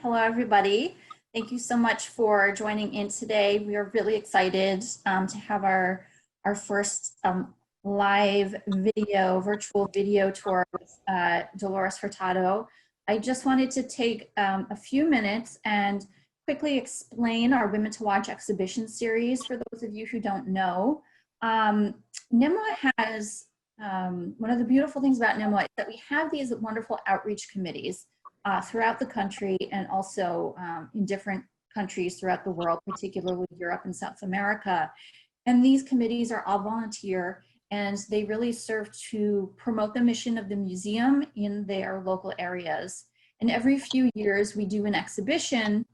Hello, everybody. Thank you so much for joining in today. We are really excited to have our first live virtual video tour with Dolores Hurtado. I just wanted to take a few minutes and quickly explain our Women to Watch exhibition series for those of you who don't know. NMWA has, one of the beautiful things about NMWA is that we have these wonderful outreach committees throughout the country and also in different countries throughout the world, particularly Europe and South America. And these committees are all volunteer and they really serve to promote the mission of the museum in their local areas. And every few years we do an exhibition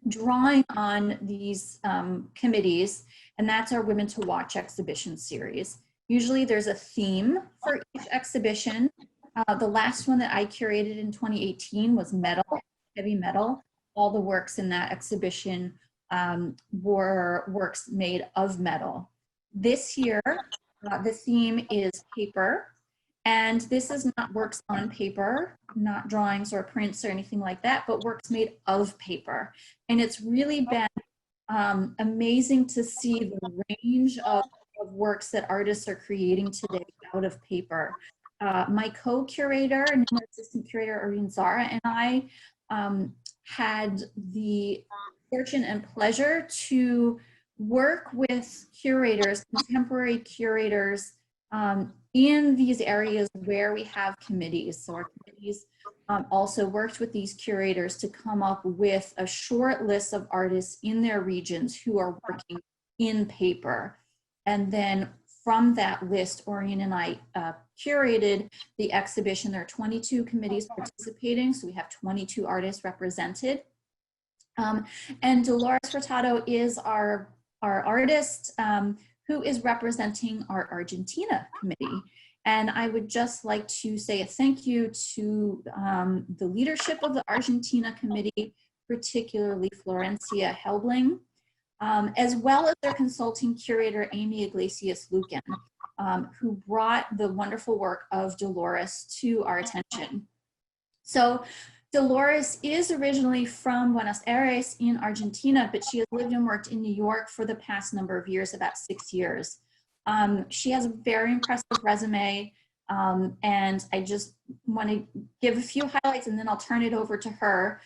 drawing on these committees, and that's our Women to Watch exhibition series. Usually there's a theme for each exhibition. The last one that I curated in 2018 was metal, heavy metal. All the works in that exhibition were works made of metal. This year, the theme is paper. And this is not works on paper, not drawings or prints or anything like that, but works made of paper. And it's really been amazing to see the range of works that artists are creating today out of paper. My co-curator and assistant curator, Irene Zara, and I had the fortune and pleasure to work with curators, contemporary curators, in these areas where we have committees. So our committees also worked with these curators to come up with a short list of artists in their regions who are working in paper. And then from that list, Orion and I curated the exhibition. There are 22 committees participating, so we have 22 artists represented. And Dolores Hurtado is our artist who is representing our Argentina committee. And I would just like to say a thank you to the leadership of the Argentina committee, particularly Florencia Helbling, as well as their consulting curator, Amy Iglesias-Lucan, who brought the wonderful work of Dolores to our attention. So Dolores is originally from Buenos Aires in Argentina, but she has lived and worked in New York for the past number of years, about 6 years. She has a very impressive resume, and I just want to give a few highlights and then I'll turn it over to her.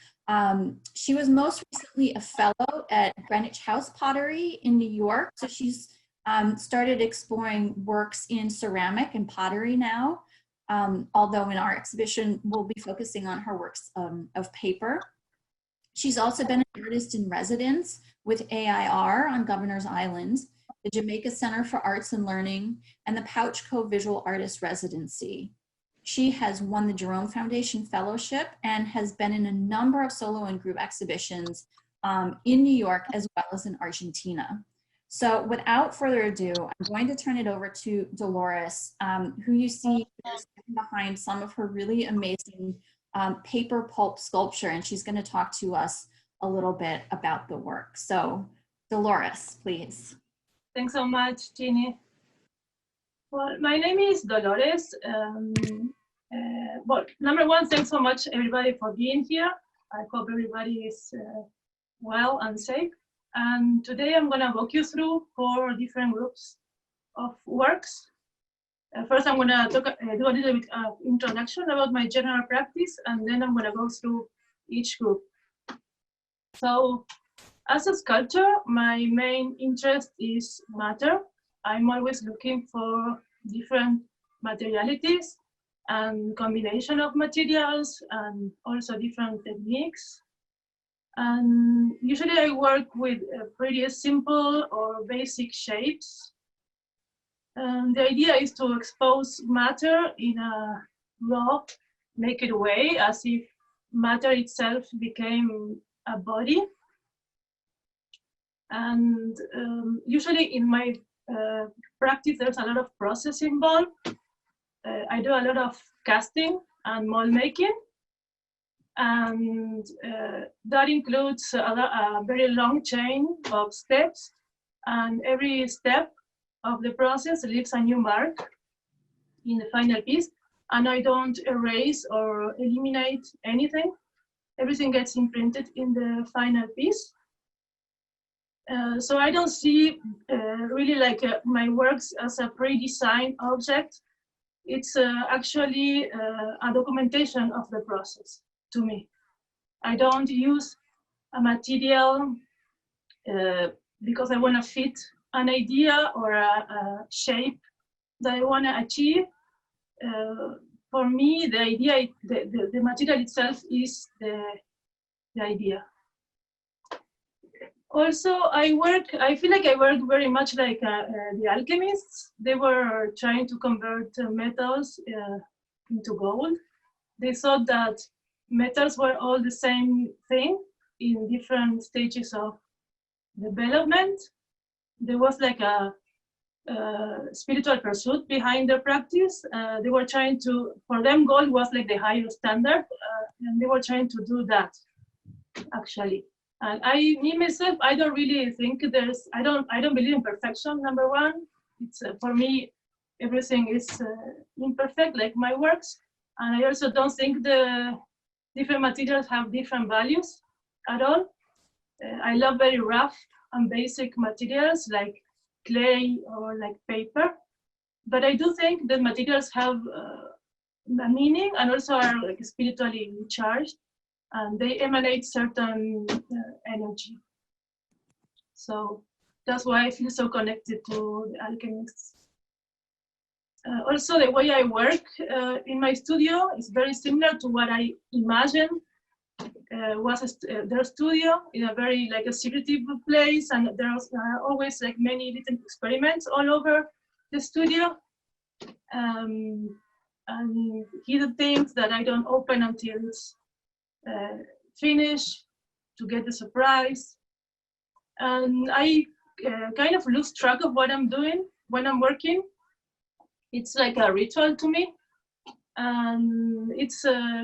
She was most recently a fellow at Greenwich House Pottery in New York, so she's started exploring works in ceramic and pottery now. Although in our exhibition, we'll be focusing on her works of paper. She's also been an artist in residence with AIR on Governor's Island, the Jamaica Center for Arts and Learning, and the Pouch Co Visual Artist Residency. She has won the Jerome Foundation Fellowship and has been in a number of solo and group exhibitions in New York as well as in Argentina. So without further ado, I'm going to turn it over to Dolores, who you see behind some of her really amazing paper pulp sculpture, and she's going to talk to us a little bit about the work. So Dolores, please. Thanks so much, Jeannie. Well, my name is Dolores. Well, number one, thanks so much everybody for being here. I hope everybody is well and safe. And today I'm going to walk you through 4 different groups of works. First, I'm going to do a little bit of introduction about my general practice, and then I'm going to go through each group. So, as a sculptor, my main interest is matter. I'm always looking for different materialities and combination of materials and also different techniques. And usually I work with pretty simple or basic shapes. And the idea is to expose matter in a raw, naked way, as if matter itself became a body. And usually in my practice, there's a lot of process involved. I do a lot of casting and mold making. And that includes a very long chain of steps, and every step of the process leaves a new mark in the final piece, and I don't erase or eliminate anything. everything gets imprinted in the final piece. So I don't see really like my works as a pre-designed object. It's actually a documentation of the process to me. I don't use a material because I want to fit an idea or a shape that I want to achieve. For me, the idea, the material itself is the idea. Also, I feel like I work very much like the alchemists. They were trying to convert metals into gold. They thought that metals were all the same thing in different stages of development. There was like a spiritual pursuit behind their practice. They were trying to, for them, gold was like the higher standard, and they were trying to do that, actually. And me myself, I don't really think I don't believe in perfection, number one. It's for me, everything is imperfect, like my works. And I also don't think the different materials have different values at all. I love very rough and basic materials like clay or like paper. But I do think that materials have a meaning and also are like spiritually charged. And they emanate certain energy. So that's why I feel so connected to the alchemists. Also, the way I work in my studio is very similar to what I imagine was their studio, in a very like a secretive place, and there's always like many little experiments all over the studio, and hidden things that I don't open until it's finish, to get the surprise. And I kind of lose track of what I'm doing when I'm working. It's like a ritual to me, and it's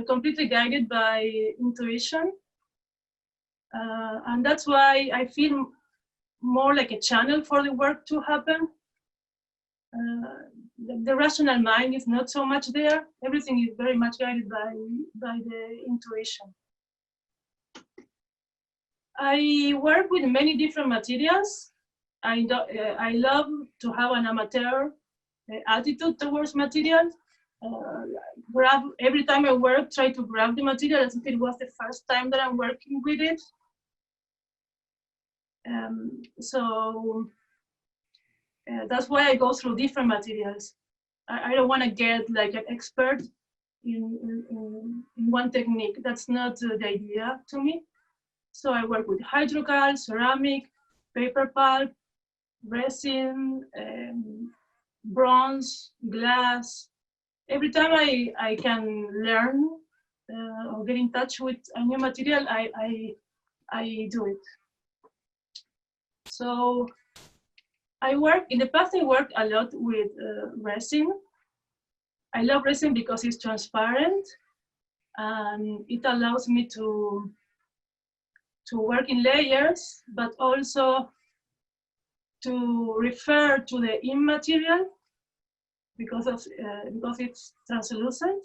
completely guided by intuition. And that's why I feel more like a channel for the work to happen. The rational mind is not so much there. Everything is very much guided by the intuition. I work with many different materials. I love to have an amateur attitude towards material. Every time I work, try to grab the material as if it was the first time that I'm working with it. So that's why I go through different materials. I don't want to get like an expert in one technique. That's not the idea to me. So I work with hydrocal, ceramic, paper pulp, resin, bronze, glass. Every time I can learn or get in touch with a new material, I do it. So in the past I worked a lot with resin. I love resin because it's transparent and it allows me to work in layers, but also to refer to the in material because it's translucent.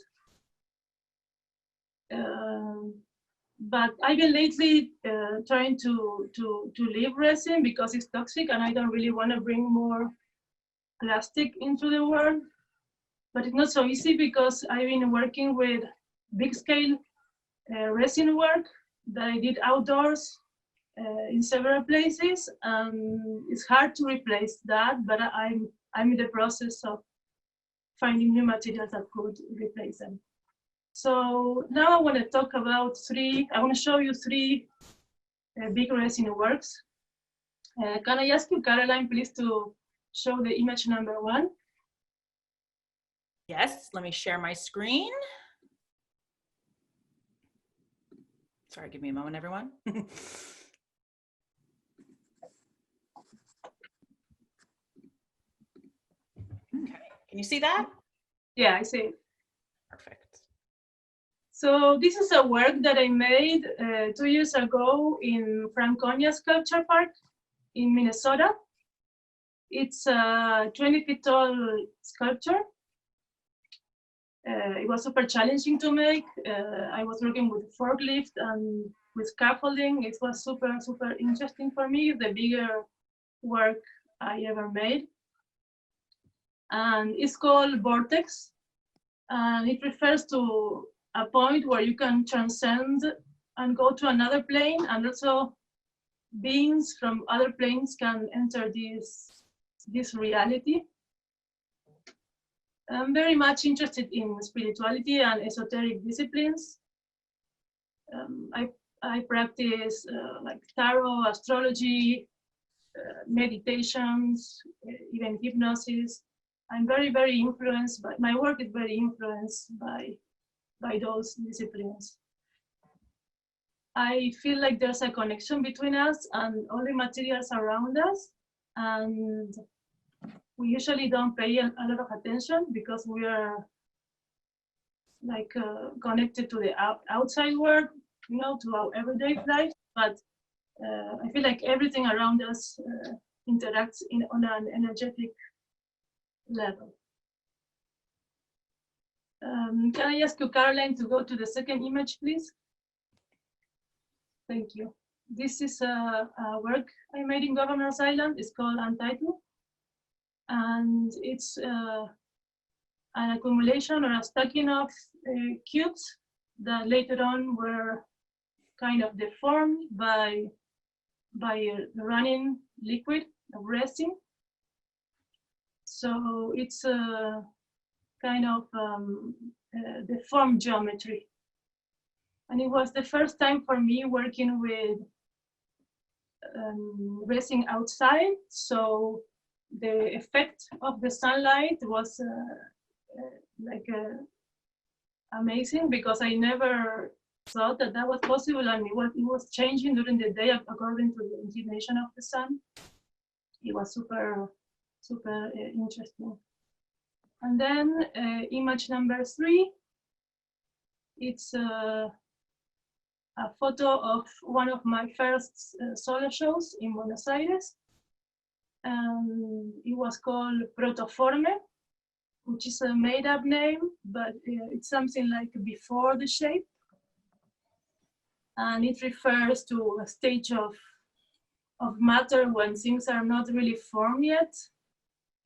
But I've been lately trying to leave resin because it's toxic, and I don't really want to bring more plastic into the world. But it's not so easy because I've been working with big scale resin work that I did outdoors in several places. It's hard to replace that, but I'm in the process of finding new materials that could replace them. So now I want to talk about I want to show you three big resin works. Can I ask you, Caroline, please, to show the image number 1? Yes, let me share my screen. Sorry, give me a moment, everyone. Okay, can you see that? Yeah, I see it. Perfect. So this is a work that I made 2 years ago in Franconia Sculpture Park in Minnesota. It's a 20 feet tall sculpture. it was super challenging to make. I was working with forklift and with scaffolding. It was super, super interesting for me, the bigger work I ever made. And it's called Vortex. And it refers to a point where you can transcend and go to another plane, and also beings from other planes can enter this reality. I'm very much interested in spirituality and esoteric disciplines. I practice like tarot, astrology, meditations, even hypnosis. I'm very, very influenced by, my work is very influenced by those disciplines. I feel like there's a connection between us and all the materials around us. And we usually don't pay a lot of attention because we are like connected to the outside world, you know, to our everyday life. But I feel like everything around us interacts on an energetic level. Can I ask you, Caroline, to go to the second image, please? Thank you. This is a work I made in Governor's Island. It's called Untitled. And it's an accumulation or a stacking of cubes that later on were kind of deformed by the running liquid of resin. So it's a kind of deformed geometry. And it was the first time for me working with resin outside. So the effect of the sunlight was amazing, because I never thought that that was possible, and it was changing during the day according to the inclination of the sun. It was super, super interesting. And then image number 3, it's a photo of one of my first solo shows in Buenos Aires. It was called Protoforme, which is a made-up name, but it's something like before the shape. And it refers to a stage of matter when things are not really formed yet,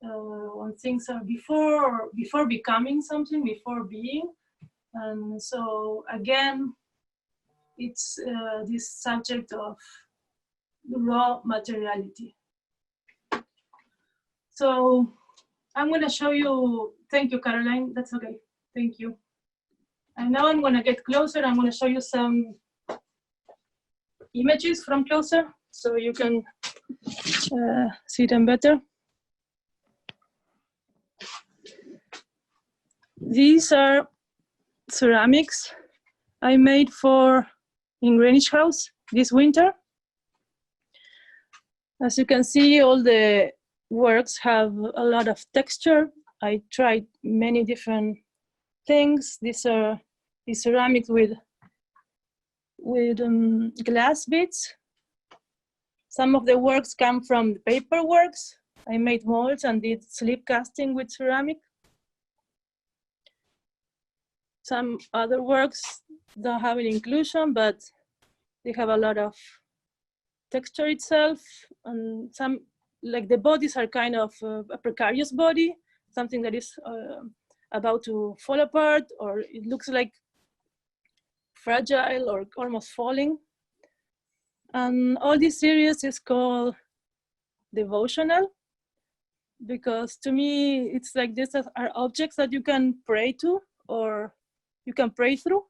when things are before becoming something, before being. And so again, it's this subject of raw materiality. So I'm going to show you, thank you, Caroline, that's okay, thank you. And now I'm going to get closer. I'm going to show you some images from closer so you can see them better. These are ceramics I made in Greenwich House this winter. As you can see, all the works have a lot of texture. I tried many different things. These are these ceramics with glass bits. Some of the works come from the paper works. I made molds and did slip casting with ceramic. Some other works don't have an inclusion, but they have a lot of texture itself. And some, like the bodies are kind of a precarious body, something that is about to fall apart, or it looks like fragile or almost falling. And all this series is called devotional, because to me, it's like these are objects that you can pray to or you can pray through.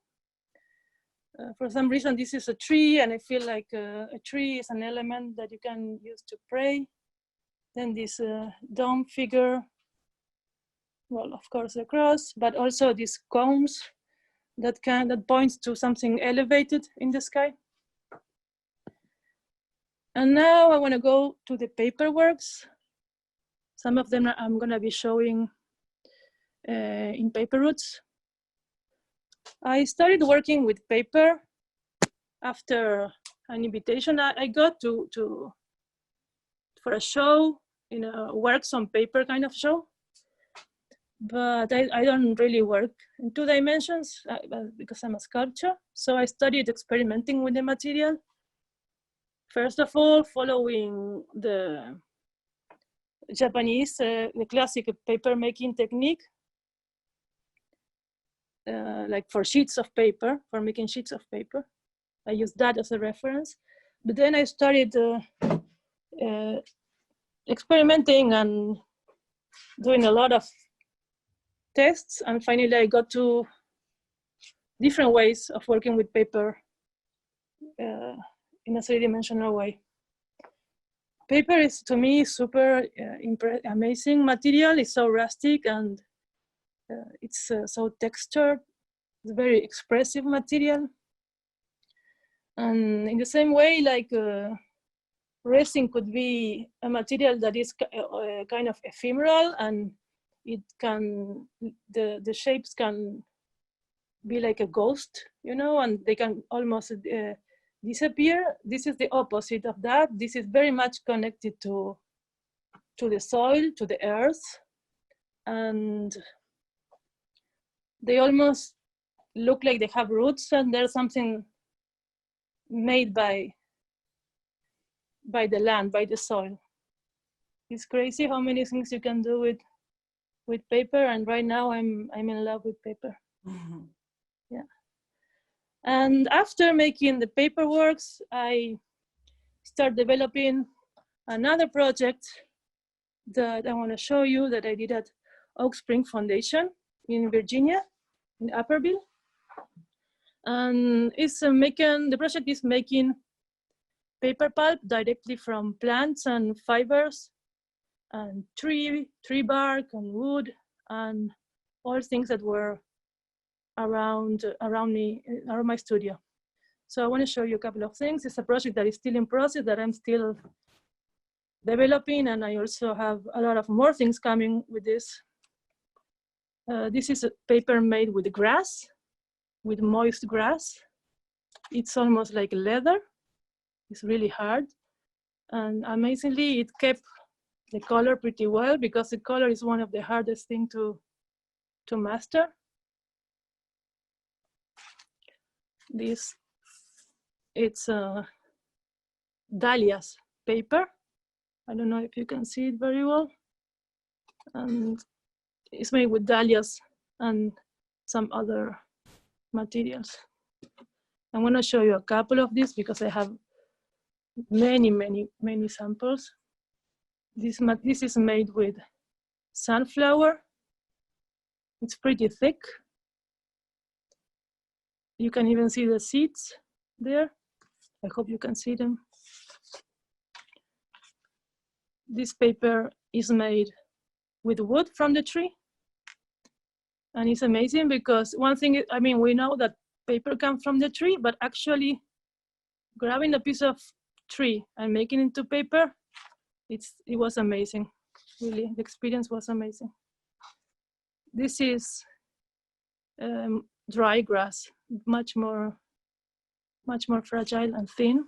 For some reason, this is a tree, and I feel like a tree is an element that you can use to pray. Then this dome figure, well, of course, the cross, but also these cones that points to something elevated in the sky. And now I want to go to the paper works. Some of them I'm going to be showing in Paper Roots. I started working with paper after an invitation I got for a show, in a works on paper kind of show. but I don't really work in 2 dimensions because I'm a sculptor. So I studied experimenting with the material. First of all, following the Japanese, the classic paper making technique, like for sheets of paper, for making sheets of paper. I used that as a reference. But then I started experimenting and doing a lot of tests, and finally I got to different ways of working with paper in a 3-dimensional way. Paper is, to me, super amazing material. It's so rustic and it's so textured. It's very expressive material. And in the same way, like resin could be a material that is kind of ephemeral, and it can, the shapes can be like a ghost, you know, and they can almost disappear. This is the opposite of that. This is very much connected to the soil, to the earth, and they almost look like they have roots, and there's something made by the land, by the soil. It's crazy how many things you can do with paper, and right now I'm in love with paper. Mm-hmm. Yeah. And after making the paperworks, I start developing another project that I want to show you that I did at Oak Spring Foundation in Virginia, in Upperville. And it's the project is making paper pulp directly from plants and fibers and tree bark and wood and all things that were around my studio. So I want to show you a couple of things. It's a project that is still in process, that I'm still developing, and I also have a lot of more things coming with this. This is a paper made with grass, with moist grass. It's almost like leather. It's really hard. And amazingly, it kept the color pretty well, because the color is one of the hardest things to master. It's dahlias paper. I don't know if you can see it very well. And it's made with dahlias and some other materials. I'm going to show you a couple of these because I have many samples. This is made with sunflower. It's pretty thick. You can even see the seeds there. I hope you can see them. This paper is made with wood from the tree. And it's amazing because one thing, I mean, we know that paper comes from the tree, but actually grabbing a piece of tree and making it into paper, it was amazing. Really, the experience was amazing. This is dry grass, much more fragile and thin.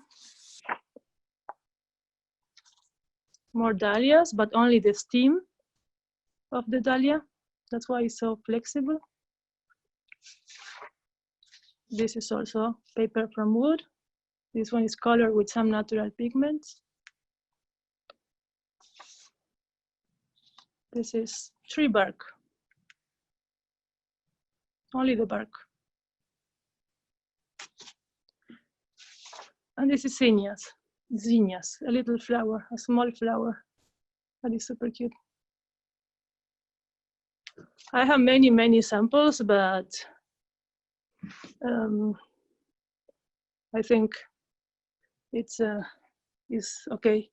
More dahlias, but only the stem of the dahlia. That's why it's so flexible. This is also paper from wood. This one is colored with some natural pigments. This is tree bark. Only the bark. And this is zinnias, a little flower, a small flower that is super cute. I have many samples, but I think it's okay.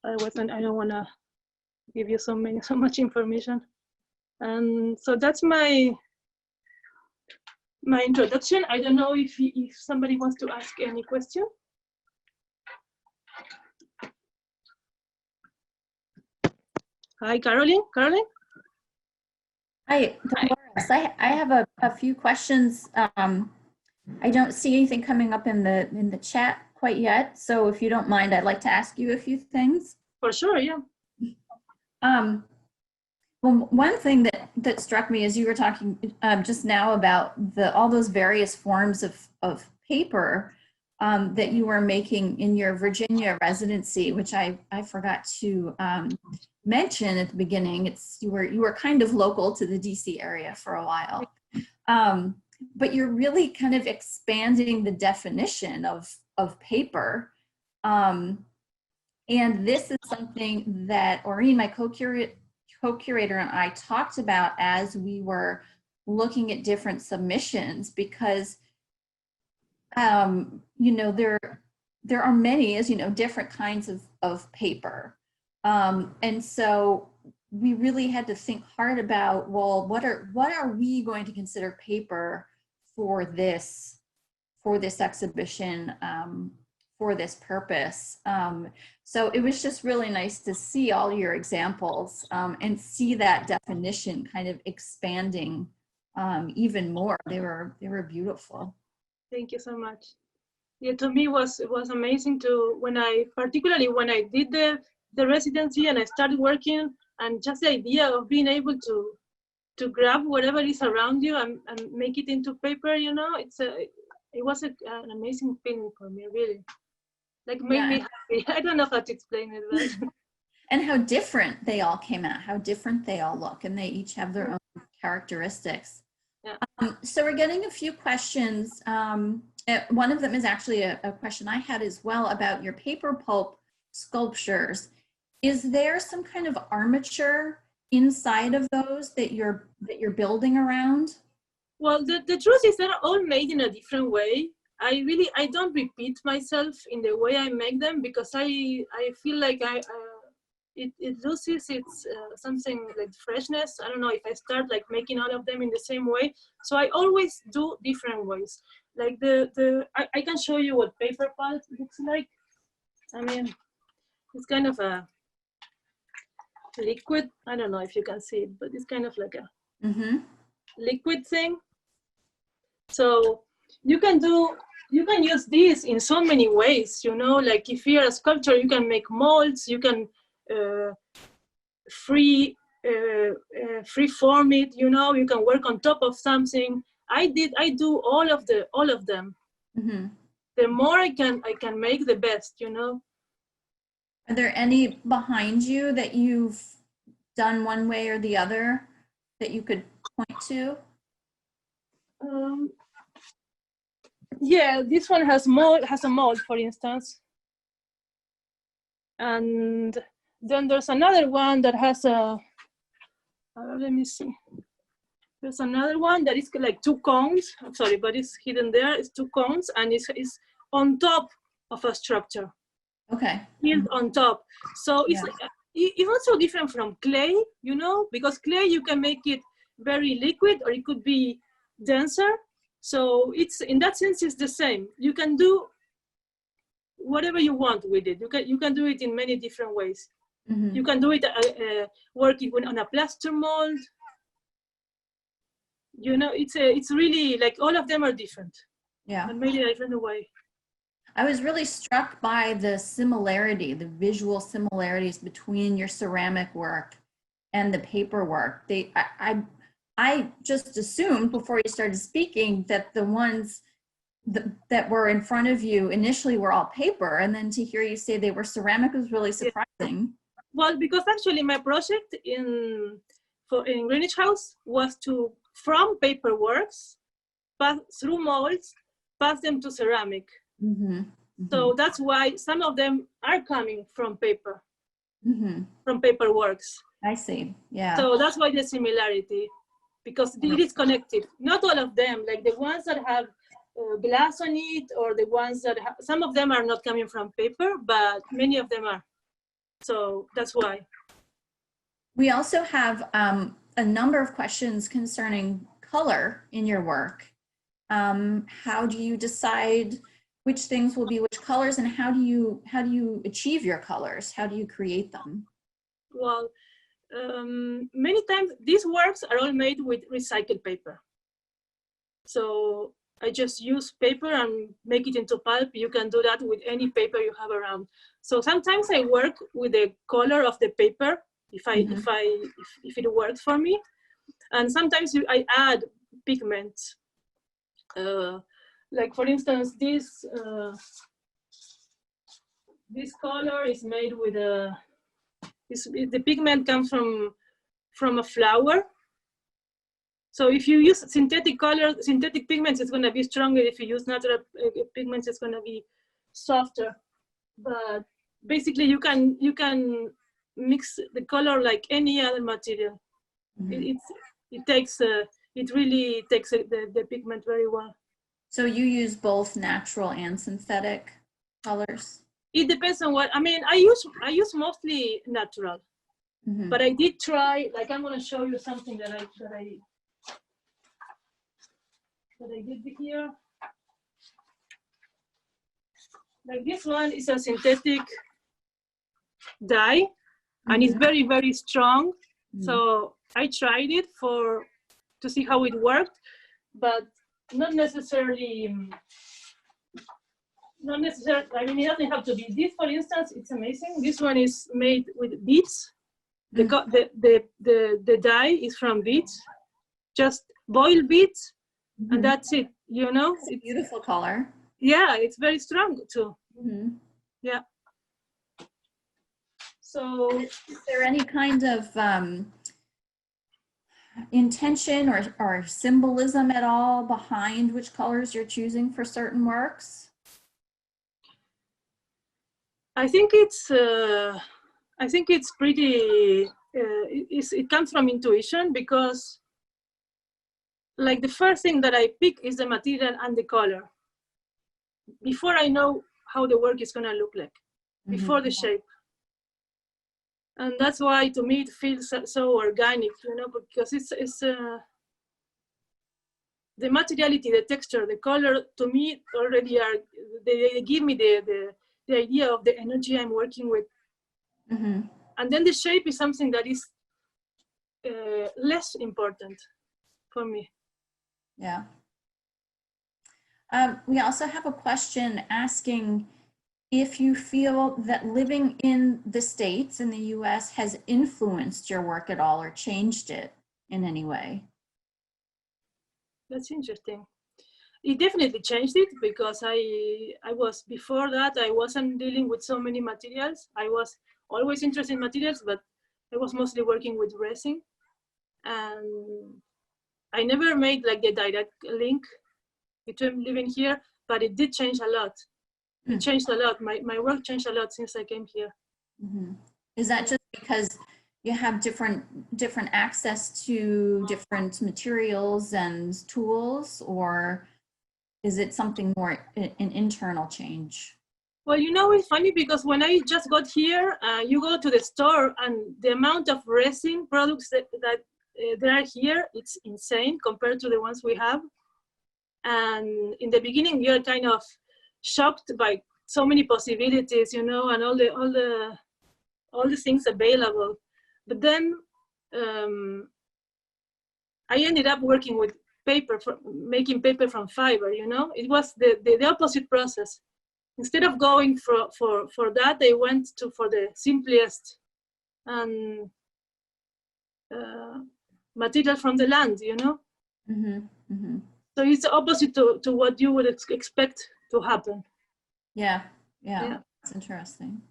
I don't want to give you so much information, and so that's my introduction. I don't know if somebody wants to ask any question. Hi, Caroline. Hi, Dolores. I have a few questions. I don't see anything coming up in the chat quite yet. So if you don't mind, I'd like to ask you a few things. For sure, yeah. Well, one thing that struck me as you were talking just now about all those various forms of paper that you were making in your Virginia residency, which I forgot to mention at the beginning. You were kind of local to the DC area for a while, but you're really kind of expanding the definition of paper. And this is something that Aureen, my co-curator, and I talked about as we were looking at different submissions, because you know, there are many, as you know, different kinds of paper. And so we really had to think hard about, well, what are we going to consider paper for this exhibition, for this purpose. So it was just really nice to see all your examples and see that definition kind of expanding even more. They were beautiful. Thank you so much. Yeah, to me it was amazing particularly when I did the residency and I started working, and just the idea of being able to grab whatever is around you and make it into paper, you know, it was an amazing feeling for me, really. Like, made me happy. I don't know how to explain it, but and how different they all came out, how different they all look, and they each have their own characteristics. Yeah. So we're getting a few questions. One of them is actually a question I had as well about your paper pulp sculptures. Is there some kind of armature inside of those that you're building around? Well, the truth is they're all made in a different way. I don't repeat myself in the way I make them, because I feel like it loses its something like freshness. I don't know if I start like making all of them in the same way. So I always do different ways. Like I can show you what paper pulp looks like. I mean, it's kind of a liquid. I don't know if you can see it, but it's kind of like a liquid thing. So you can use this in so many ways, you know, like if you're a sculptor, you can make molds, you can free form it, you know, you can work on top of something. I do all of them. Mm-hmm. The more I can make, the best, you know. Are there any behind you that you've done one way or the other that you could point to? Yeah, this one has a mold, for instance. And then there's another one that has a, let me see. There's another one that is like two cones. I'm sorry, but it's hidden there. It's two cones, and it's on top of a structure. Okay. Built on top. So it's it's also different from clay, you know, because clay you can make it very liquid or it could be denser. So it's, in that sense, it's the same. You can do whatever you want with it. You can do it in many different ways. Mm-hmm. You can do it working on a plaster mold. You know, it's really like all of them are different. Yeah. And made in a different way. I was really struck by the similarity, the visual similarities between your ceramic work and the paper work. I just assumed before you started speaking that the ones that were in front of you initially were all paper, and then to hear you say they were ceramic was really surprising. Well, because actually my project in Greenwich House was to, from paper works, pass through molds, pass them to ceramic. Mm-hmm. Mm-hmm. So that's why some of them are coming from paper, from paper works. I see, yeah. So that's why the similarity, because it is connected. Not all of them, like the ones that have glass on it, or the ones that have, some of them are not coming from paper, but many of them are. So that's why. We also have a number of questions concerning color in your work. How do you decide which things will be which colors, and how do you achieve your colors? How do you create them? Well, many times these works are all made with recycled paper. So I just use paper and make it into pulp. You can do that with any paper you have around. So sometimes I work with the color of the paper if it works for me. And sometimes I add pigments. Like for instance, this color is made with the pigment comes from a flower. So if you use synthetic pigments, it's going to be stronger. If you use natural pigments, it's going to be softer. But basically, you can mix the color like any other material. Mhm. It really takes the pigment very well. So you use both natural and synthetic colors? It depends on what I mean. I use mostly natural, Mhm. but I did try. Like I'm going to show you something that I did here. Like this one is a synthetic dye, and it's very, very strong. So I tried it to see how it worked, but not necessarily. I mean, it doesn't have to be. This, for instance, it's amazing. This one is made with beets. The dye is from beets, just boiled beets, and that's it. You know, It's a beautiful color. Yeah, it's very strong too. Mhm. Yeah. So, Is there any kind of intention or symbolism at all behind which colors you're choosing for certain works? I think it's pretty. It comes from intuition, because, like, the first thing that I pick is the material and the color before I know how the work is gonna look like, before the shape. And that's why, to me, it feels so organic, you know, because it's the materiality, the texture, the color, to me already they give me the idea of the energy I'm working with. And then the shape is something that is less important for me. Yeah. We also have a question asking if you feel that living in the States, in the US, has influenced your work at all or changed it in any way. That's interesting. It definitely changed it, because I was, before that, I wasn't dealing with so many materials. I was always interested in materials, but I was mostly working with resin. And I never made like the direct link between living here, but it did change a lot. It changed a lot. My work changed a lot since I came here. Is that just because you have different access to different materials and tools, or is it something more an internal change? Well, you know, it's funny, because when I just got here, you go to the store and the amount of resin products that there are here, it's insane compared to the ones we have. And in the beginning, you're kind of shocked by so many possibilities, you know, and all the things available. But then I ended up working with paper, making paper from fiber, you know. It was the opposite process. Instead of going for that, I went for the simplest material from the land, you know. So it's opposite to what you would expect to happen. Yeah. That's interesting.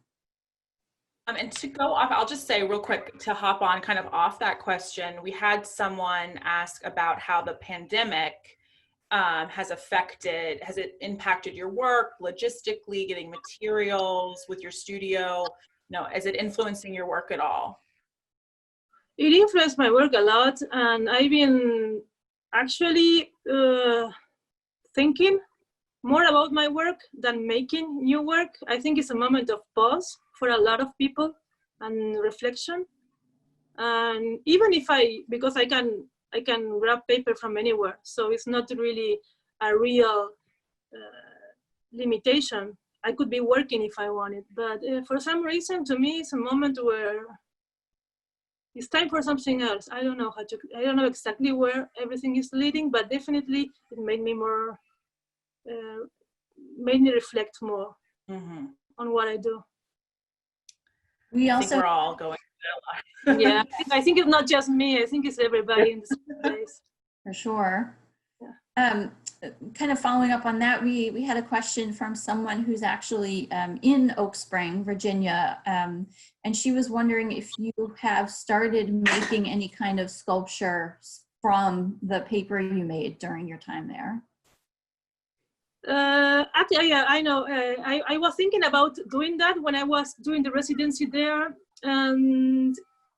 And to go off, I'll just say real quick, to hop on kind of off that question, we had someone ask about how the pandemic has it impacted your work logistically, getting materials with your studio? No, is it influencing your work at all? It influenced my work a lot, and I've been actually thinking more about my work than making new work. I think it's a moment of pause for a lot of people and reflection. And even because I can grab paper from anywhere, so it's not really a real limitation. I could be working if I wanted, but for some reason, to me, it's a moment where it's time for something else. I don't know exactly where everything is leading, but definitely it made me more, made me reflect more on what I do. We I also think we're all going Yeah, I think it's not just me. I think it's everybody in this place. For sure. Yeah. Kind of following up on that, we had a question from someone who's actually in Oak Spring, Virginia, and she was wondering if you have started making any kind of sculpture from the paper you made during your time there. Actually, yeah, I know. I was thinking about doing that when I was doing the residency there, and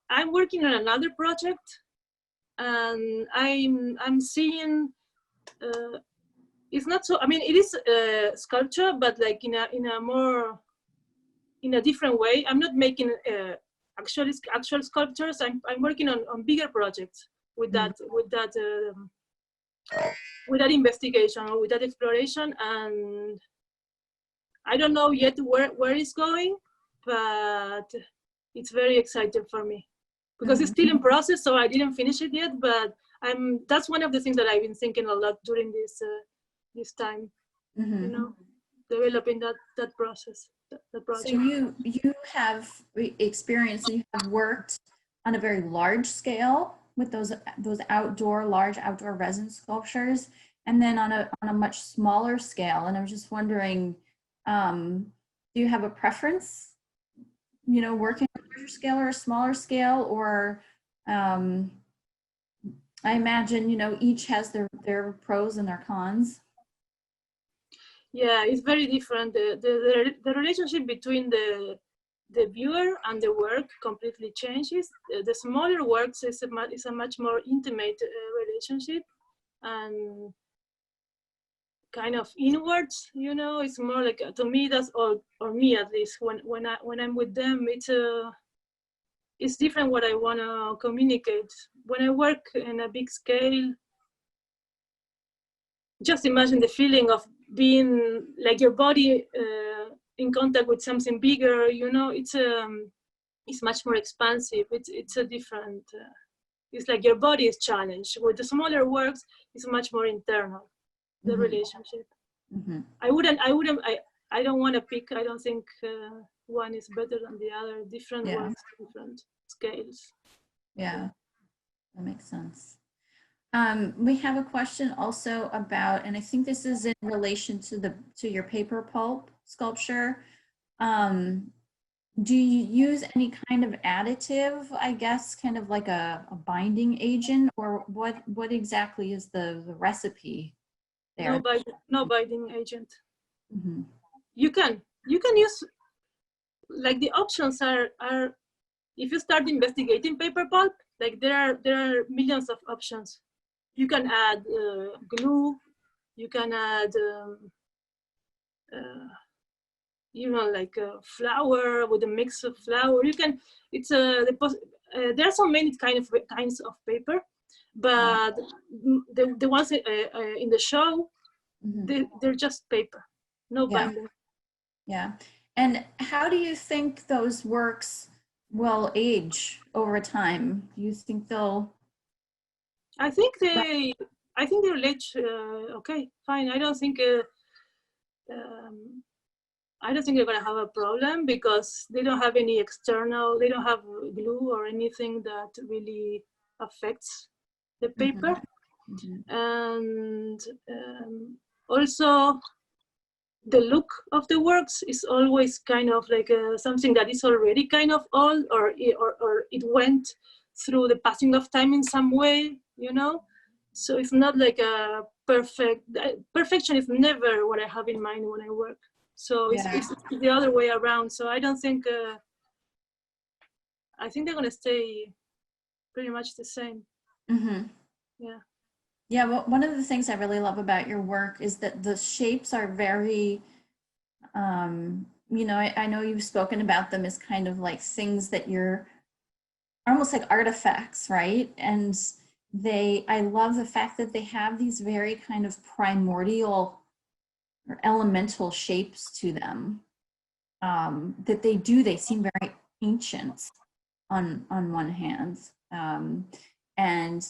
I'm working on another project, and I'm seeing. It's not so. I mean, it is sculpture, but like in a different way. I'm not making actual sculptures. I'm working on bigger projects with that investigation or with that exploration, and I don't know yet where it's going, but it's very exciting for me because it's still in process, so I didn't finish it yet, but that's one of the things that I've been thinking a lot during this time, you know, developing that process, the project. So you have experience, you have worked on a very large scale with those large outdoor resin sculptures, and then on a much smaller scale. And I was just wondering, do you have a preference, you know, working on a larger scale or a smaller scale, or I imagine, you know, each has their pros and their cons. Yeah, it's very different. The relationship between the viewer and the work completely changes. The smaller works is a much more intimate relationship, and kind of inwards. You know, it's more like, to me, that's or me at least. When I'm with them, it's different what I want to communicate. When I work in a big scale, just imagine the feeling of being like your body in contact with something bigger. You know, it's much more expansive. It's a different. It's like your body is challenged. With the smaller works, it's much more internal. The relationship. I don't want to pick. I don't think one is better than the other. Different works, different scales. Yeah, that makes sense. We have a question also about, and I think this is in relation to your paper pulp sculpture. Do you use any kind of additive, I guess, kind of like a binding agent, or what exactly is the recipe there? No binding agent. You can use, like, the options are if you start investigating paper pulp, like there are millions of options. You can add glue, you can add even like a flour with a mix of flour. You can, there are so many kinds of paper, but the ones in the show, they're just paper, no binding. Yeah, and how do you think those works will age over time? Do you think they'll? I think they'll age okay, fine. I don't think they're gonna have a problem because they don't have any external. They don't have glue or anything that really affects the paper, and also the look of the works is always kind of like something that is already kind of old, or it went through the passing of time in some way, you know. So it's not like a perfection is never what I have in mind when I work. So it's the other way around. So I don't think I think they're gonna stay pretty much the same. Yeah, well, one of the things I really love about your work is that the shapes are very, you know, I know you've spoken about them as kind of like things that you're almost like artifacts, right? And I love the fact that they have these very kind of primordial or elemental shapes to them, that they seem very ancient on one hand. And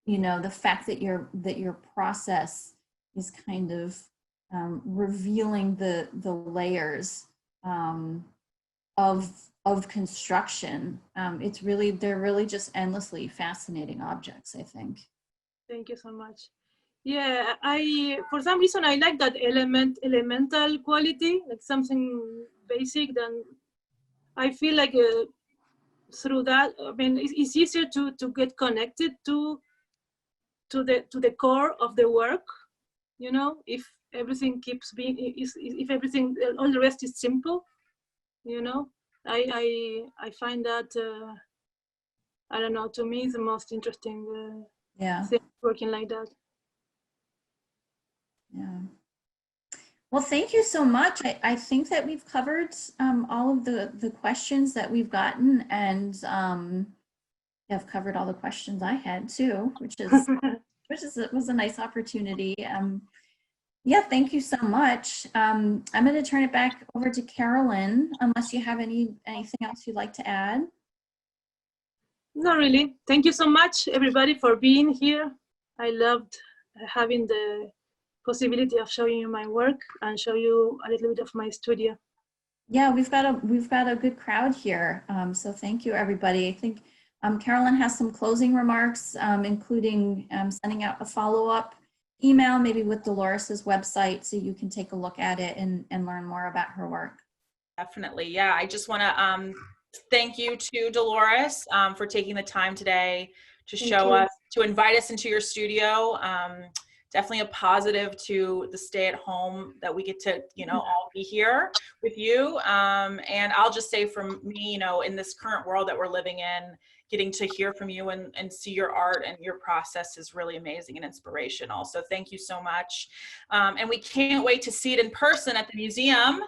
you know, the fact that your process is kind of revealing the layers of construction. It's really, they're really just endlessly fascinating objects, I think. Thank you so much. Yeah, for some reason I like that elemental quality, like something basic. Then I feel like through that, I mean, it's easier to get connected to the core of the work. You know, if everything keeps being, if everything, all the rest is simple. You know, I find that I don't know. To me, it's the most interesting Yeah, thing working like that. yeah. Well, thank you so much. I think that we've covered all of the questions that we've gotten, and have covered all the questions I had too, which was a nice opportunity. Yeah, thank you so much. I'm going to turn it back over to Carolyn, unless you have anything else you'd like to add. Not really. Thank you so much, everybody, for being here. I loved having the possibility of showing you my work and show you a little bit of my studio. Yeah, we've got a good crowd here. So thank you, everybody. I think Carolyn has some closing remarks, including sending out a follow-up email, maybe with Dolores's website, so you can take a look at it and learn more about her work. Definitely. Yeah. I just want to thank you to Dolores for taking the time today to show us, to invite us into your studio. Definitely a positive to the stay at home that we get to, you know, all be here with you. And I'll just say from me, you know, in this current world that we're living in, getting to hear from you and see your art and your process is really amazing and inspirational. So thank you so much. And we can't wait to see it in person at the museum.